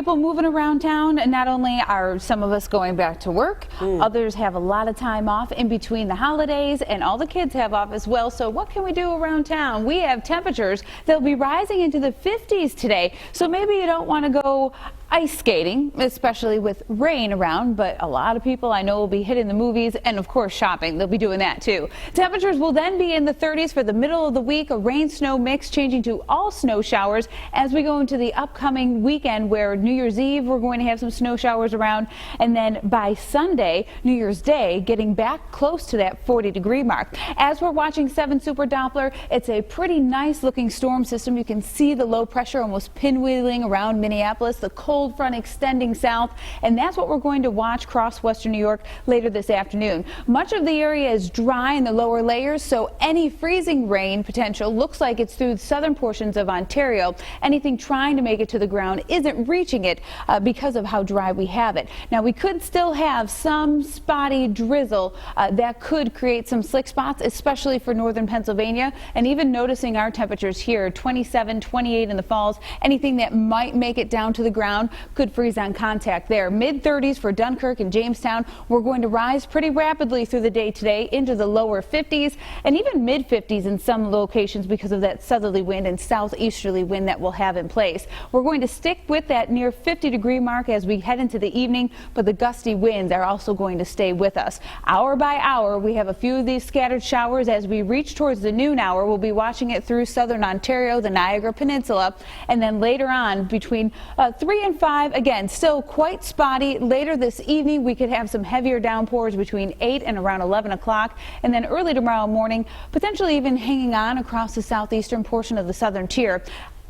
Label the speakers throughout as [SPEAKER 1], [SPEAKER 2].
[SPEAKER 1] people moving around town, and not only are some of us going back to work, others have a lot of time off in between the holidays, and all the kids have off as well. So what can we do around town? We have temperatures that'll be rising into the 50s today. So maybe you don't want to go ice skating, especially with rain around, but a lot of people I know will be hitting the movies and of course shopping. They'll be doing that too. Temperatures will then be in the 30s for the middle of the week, a rain-snow mix changing to all snow showers as we go into the upcoming weekend, where New Year's Eve we're going to have some snow showers around, and then by Sunday, New Year's Day, getting back close to that 40-degree mark. As we're watching 7 Super Doppler, it's a pretty nice looking storm system. You can see the low pressure almost pinwheeling around Minneapolis, the cold front extending south, and that's what we're going to watch across western New York later this afternoon. Much of the area is dry in the lower layers, so any freezing rain potential looks like it's through the southern portions of Ontario. Anything trying to make it to the ground isn't reaching it because of how dry we have it. Now, we could still have some spotty drizzle that could create some slick spots, especially for northern Pennsylvania, and even noticing our temperatures here, 27, 28 in the Falls. Anything that might make it down to the ground could freeze on contact there. Mid-30s for Dunkirk and Jamestown. We're going to rise pretty rapidly through the day today into the lower 50s and even mid-50s in some locations because of that southerly wind and southeasterly wind that we'll have in place. We're going to stick with that near 50-degree mark as we head into the evening, but the gusty winds are also going to stay with us. Hour by hour, we have a few of these scattered showers as we reach towards the noon hour. We'll be watching it through southern Ontario, the Niagara Peninsula, and then later on between 3 and 5, again, still quite spotty. Later this evening, we could have some heavier downpours between 8 and around 11 o'clock, and then early tomorrow morning, potentially even hanging on across the southeastern portion of the southern tier.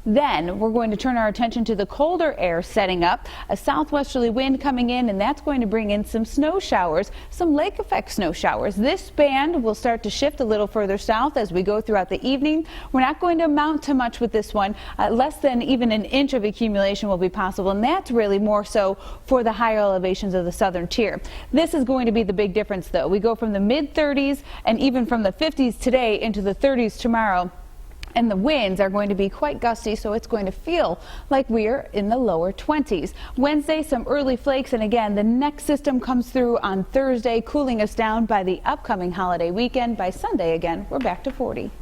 [SPEAKER 1] Then we're going to turn our attention to the colder air setting up, a southwesterly wind coming in, and that's going to bring in some snow showers, some lake effect snow showers. This band will start to shift a little further south as we go throughout the evening. We're not going to amount to much with this one. Less than even an inch of accumulation will be possible, and that's really more so for the higher elevations of the southern tier. This is going to be the big difference, though. We go from the mid-30s and even from the 50s today into the 30s tomorrow. And the winds are going to be quite gusty, so it's going to feel like we're in the lower 20s. Wednesday, some early flakes, and again, the next system comes through on Thursday, cooling us down by the upcoming holiday weekend. By Sunday, again, we're back to 40.